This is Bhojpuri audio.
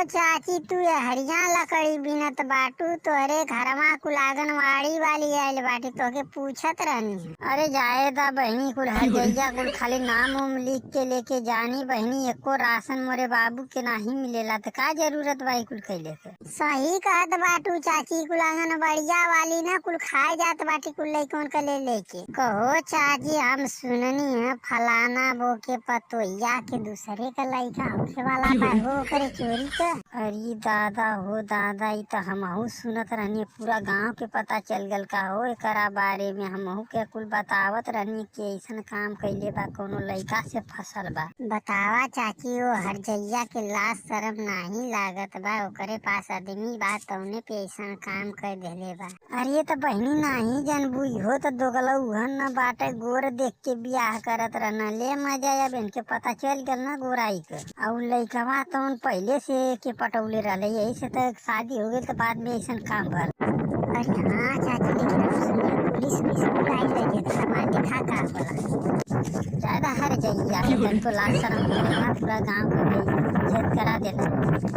चाची तू हरिया लकड़ी बिनत बाटू तोहरे घरवा कुल आंगनवाड़ी वाली आइल बाटी तोके पूछत रहनी। अरे जाए दा बहनी कुल हरजइया कुल खाली नाम उम लिख के लेके जानी बहनी, एको राशन मोरे बाबू के नाही मिलेला त का जरूरत बा कुल कैले के। सही कहत बाटू चाची, कुल आंगनवाड़िया वाली ना कुल खाए जात बाटी कुल लइकन के ले लेके। कहो चाची हम सुननी है फलाना बो के पतोहिया के दूसरे का लइका होखे वाला बा हो करे चोरी का। अरे दादा हो दादा, ई तो हमहू सुनत रहनी, पूरा गांव के पता चल गल का हो एकरा बारे में। हमहू के कुल बतावत रहनी कि ऐसन काम कैले बा कोनो लइका से फसल बा। बतावा चाची वो हरजइया के लाज शरम नाही लागत बा, ओकरे पास आदमी बा तौने पे ऐसन काम कर देले बा। अरे तो बहनी नाही जानबू, हो तो दोगला उहन न बाटे गोर देख के बियाह करत रहना, ले मजा अब इनके पता चल गल ना गोराई के। और लइकवा तो पहले से के पटौले रहले, यही से तो शादी हो गई तो बाद में ऐसा काम भर। अरे हाँ चाची, लेकिन अब सुनिए पुलिस आई लगे तो हमारे देखा का बोला ज्यादा हर जाइए तो लाश शर्म पूरा गाँव को इज्जत करा देना।